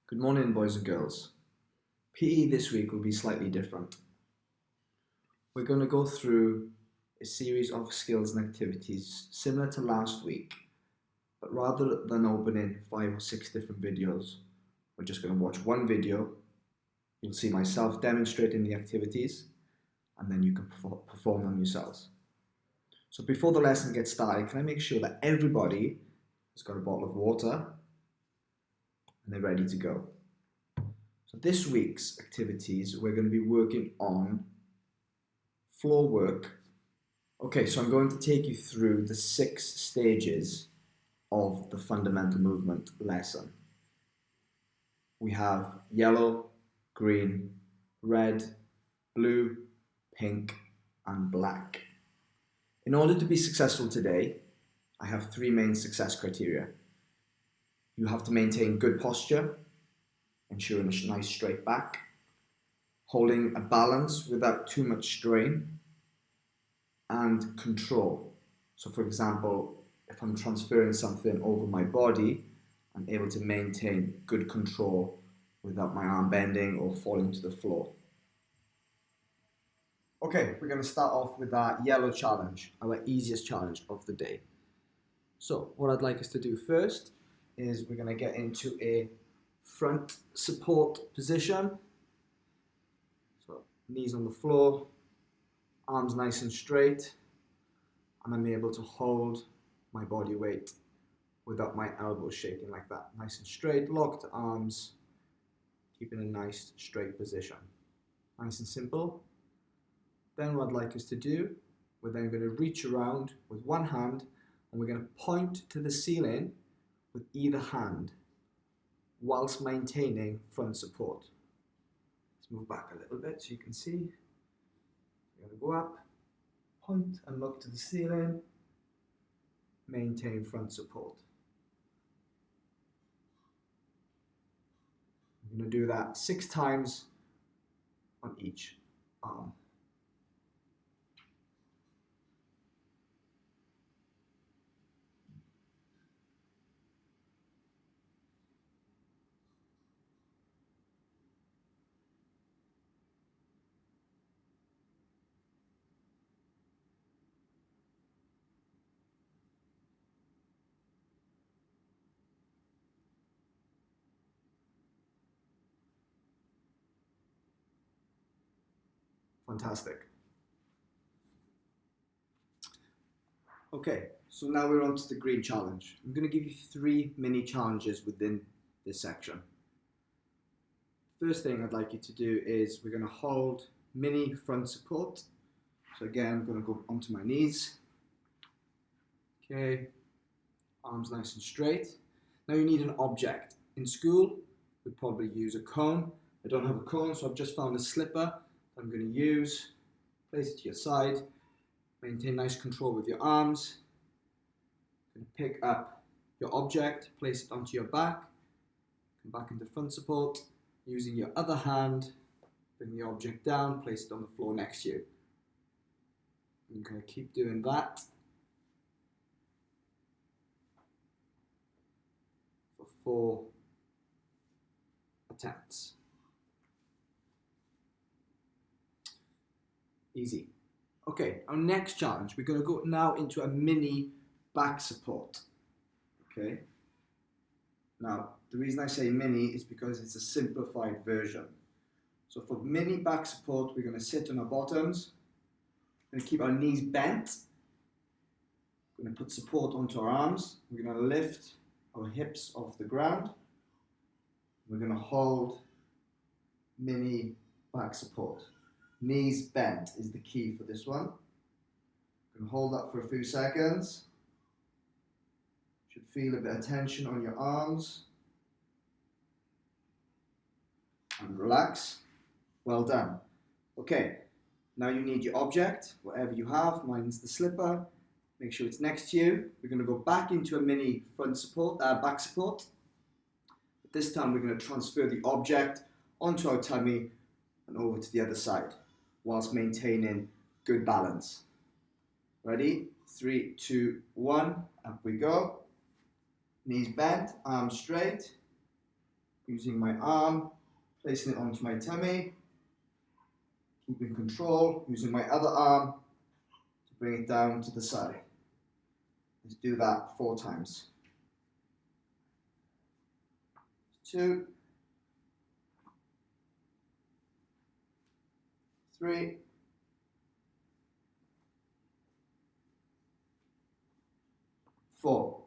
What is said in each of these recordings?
Good morning, boys and girls. PE this week will be slightly different. We're going to go through a series of skills and activities similar to last week, but rather than opening 5 or 6 different videos, we're just going to watch one video. You'll see myself demonstrating the activities, and then you can perform them yourselves. So before the lesson gets started, can I make sure that everybody has got a bottle of water and they're ready to go? So this week's activities, we're going to be working on floor work. Okay, so I'm going to take you through the 6 stages of the fundamental movement lesson. We have yellow, green, red, blue, pink, and black. In order to be successful today, I have 3 main success criteria. You have to maintain good posture, ensuring a nice straight back, holding a balance without too much strain, and control. So for example, if I'm transferring something over my body, I'm able to maintain good control without my arm bending or falling to the floor. Okay, we're going to start off with our yellow challenge, our easiest challenge of the day. So what I'd like us to do first is we're going to get into a front support position. So knees on the floor, arms nice and straight, and I'm able to hold my body weight without my elbows shaking like that. Nice and straight, locked arms, keeping a nice straight position. Nice and simple. Then what I'd like us to do, we're then going to reach around with one hand and we're going to point to the ceiling with either hand whilst maintaining front support. Let's move back a little bit so you can see. You're going to go up, point and look to the ceiling, maintain front support. I'm going to do that 6 times on each arm. Fantastic. Okay, so now we're on to the green challenge. I'm going to give you 3 mini challenges within this section. First thing I'd like you to do is we're going to hold mini front support. So again, I'm going to go onto my knees. Okay, arms nice and straight. Now you need an object. In school, we'd probably use a cone. I don't have a cone, so I've just found a slipper I'm going to use. Place it to your side. Maintain nice control with your arms. Going to pick up your object, place it onto your back. Come back into front support. Using your other hand, bring the object down, place it on the floor next to you. You're going to keep doing that for 4 attempts. Easy. Okay, our next challenge, we're going to go now into a mini back support. Okay. Now, the reason I say mini is because it's a simplified version. So for mini back support, we're going to sit on our bottoms. We're going to keep our knees bent. We're going to put support onto our arms. We're going to lift our hips off the ground. We're going to hold mini back support. Knees bent is the key for this one. You can hold that for a few seconds. Should feel a bit of tension on your arms. And relax. Well done. Okay, now you need your object, whatever you have. Mine's the slipper. Make sure it's next to you. We're going to go back into a mini front support, back support. But this time we're going to transfer the object onto our tummy and over to the other side, whilst maintaining good balance. Ready? 3, 2, 1, up we go. Knees bent, arms straight. using my arm, placing it onto my tummy, keeping control, using my other arm to bring it down to the side. Let's do that 4 times. 2, 3, 4.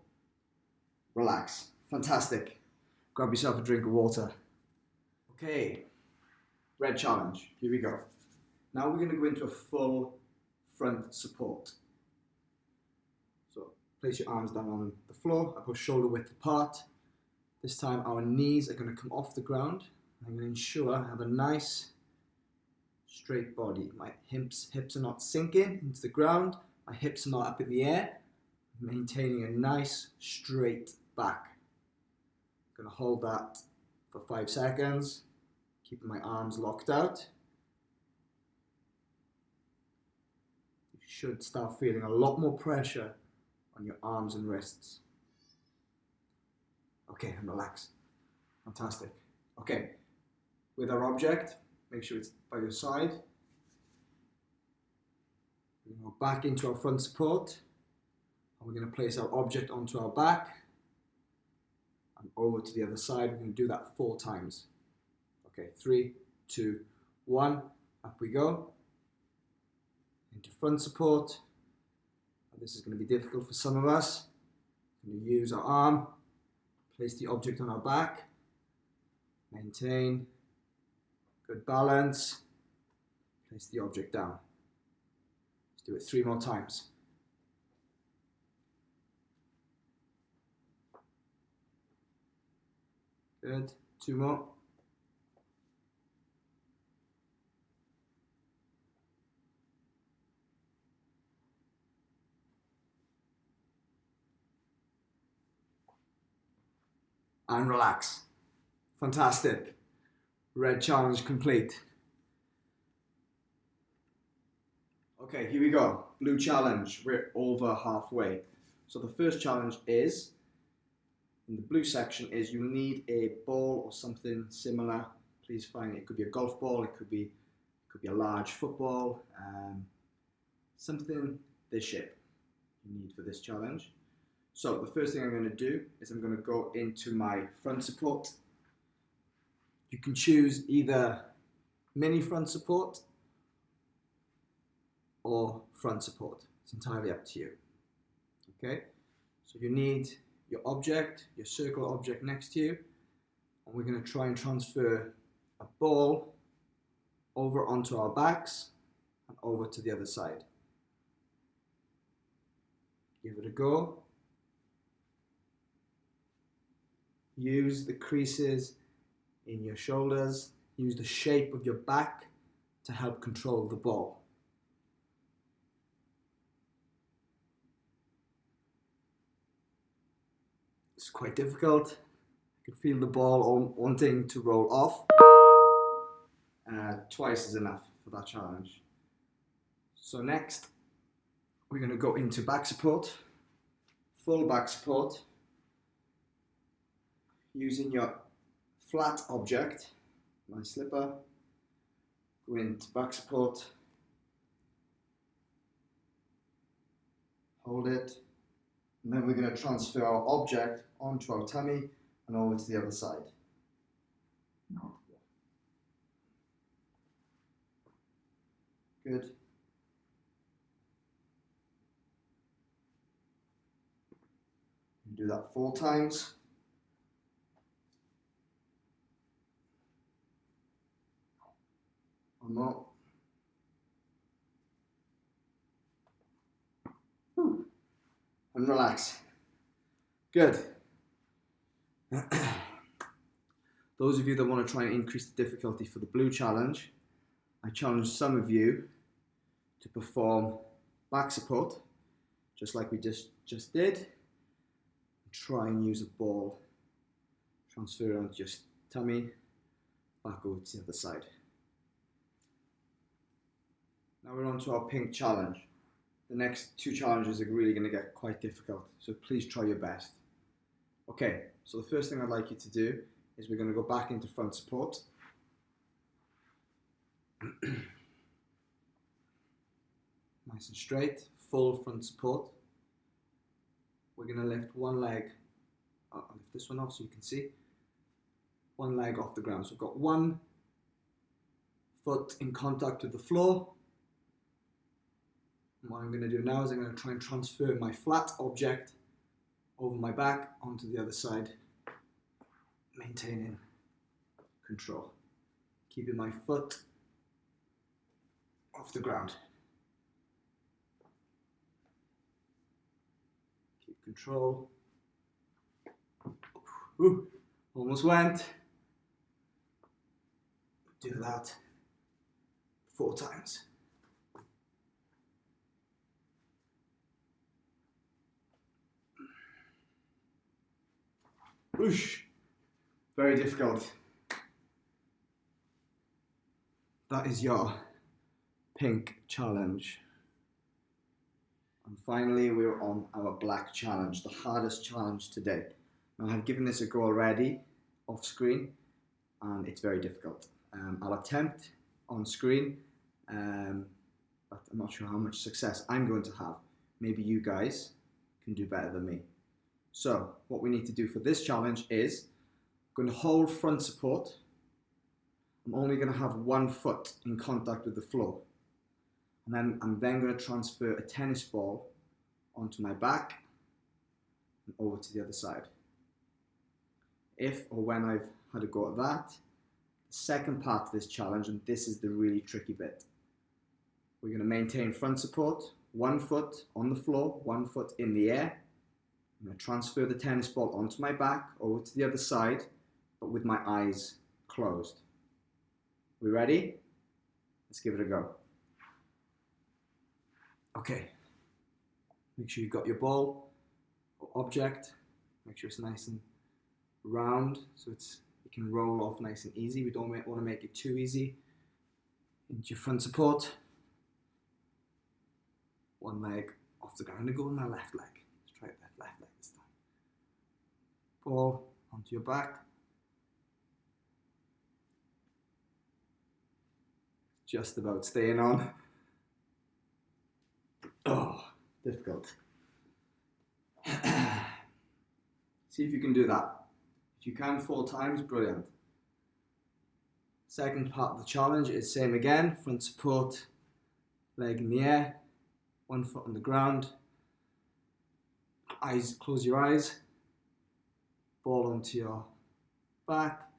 Relax. Fantastic. Grab yourself a drink of water. Okay, red challenge. Here we go. Now we're going to go into a full front support. So place your arms down on the floor, about shoulder width apart. This time our knees are going to come off the ground. I'm going to ensure I have a nice straight body. My hips are not sinking into the ground. My hips are not up in the air. Maintaining a nice straight back. I'm going to hold that for 5 seconds, keeping my arms locked out. You should start feeling a lot more pressure on your arms and wrists. Okay, and relax. Fantastic. Okay, with our object, make sure it's by your side. We're going to go back into our front support, and we're going to place our object onto our back and over to the other side. We're going to do that 4 times. Okay, 3, 2, 1, up we go. Into front support. This is going to be difficult for some of us. We're going to use our arm, place the object on our back, maintain, good balance, place the object down. Let's do it 3 more times. Good, 2 more. And relax. Fantastic. Red challenge complete. Okay, here we go. Blue challenge. We're over halfway. So the first challenge is, in the blue section, is you need a ball or something similar. Please find it could be a golf ball, it could be a large football, something this shape you need for this challenge. So the first thing I'm going to do is I'm going to go into my front support. You can choose either mini front support or front support. It's entirely up to you. Okay, so you need your object, your circle object next to you, and we're going to try and transfer a ball over onto our backs and over to the other side. Give it a go. Use the creases in your shoulders, use the shape of your back to help control the ball. It's quite difficult. I can feel the ball wanting to roll off. Twice is enough for that challenge. So next, we're going to go into back support, full back support. Using your flat object, my slipper, go into back support, hold it, and then we're going to transfer our object onto our tummy and over to the other side. Good. Do that 4 times. One more. And relax. Good. Those of you that want to try and increase the difficulty for the blue challenge, I challenge some of you to perform back support, just like we just did. Try and use a ball. Transfer it onto your tummy, back over to the other side. Now we're on to our pink challenge. The next 2 challenges are really going to get quite difficult, so please try your best. Okay, so the first thing I'd like you to do is we're going to go back into front support. Nice and straight, full front support. We're going to lift one leg, I'll lift this one off so you can see, one leg off the ground. So we've got one foot in contact with the floor. And what I'm going to do now is I'm going to try and transfer my flat object over my back onto the other side, maintaining control, keeping my foot off the ground. Keep control. Ooh, almost went. Do that 4 times. Whoosh. Very difficult. That is your pink challenge. And finally, we're on our black challenge, the hardest challenge today. Now, I've given this a go already off screen, and it's very difficult. I'll attempt on screen, but I'm not sure how much success I'm going to have. Maybe you guys can do better than me. So what we need to do for this challenge is I'm going to hold front support. I'm only going to have one foot in contact with the floor. And then I'm going to transfer a tennis ball onto my back and over to the other side. If or when I've had a go at that, the second part of this challenge, and this is the really tricky bit, we're going to maintain front support, one foot on the floor, one foot in the air. I'm going to transfer the tennis ball onto my back, over to the other side, but with my eyes closed. We ready? Let's give it a go. Okay. Make sure you've got your ball or object. Make sure it's nice and round so it can roll off nice and easy. We don't want to make it too easy. Into your front support. One leg off the ground. I'm going to go with my left leg. Let's try that left leg this time. Ball onto your back. Just about staying on. Oh, difficult. See if you can do that. If you can 4 times, brilliant. Second part of the challenge is same again. Front support, leg in the air, one foot on the ground. Eyes, close your eyes. Ball onto your back.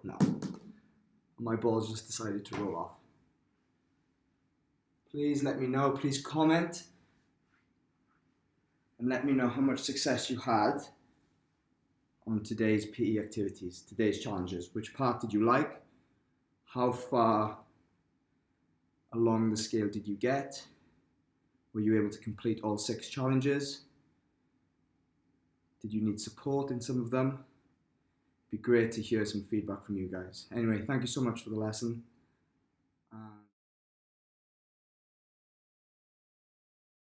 No. My ball's just decided to roll off. Please let me know, please comment and let me know how much success you had on today's PE activities, today's challenges. Which part did you like? How far along the scale did you get? Were you able to complete all 6 challenges? Did you need support in some of them? It'd be great to hear some feedback from you guys. Anyway, thank you so much for the lesson.